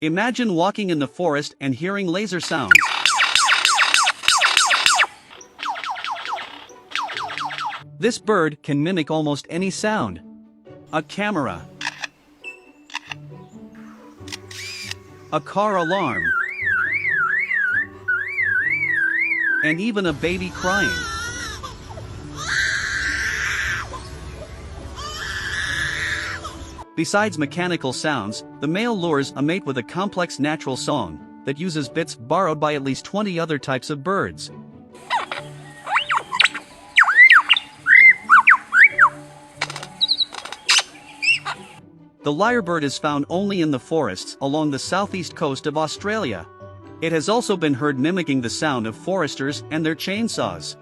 Imagine walking in the forest and hearing laser sounds. This bird can mimic almost any sound. A camera, a car alarm, and even a baby crying. Besides mechanical sounds, the male lures a mate with a complex natural song that uses bits borrowed by at least 20 other types of birds. The lyrebird is found only in the forests along the southeast coast of Australia. It has also been heard mimicking the sound of foresters and their chainsaws.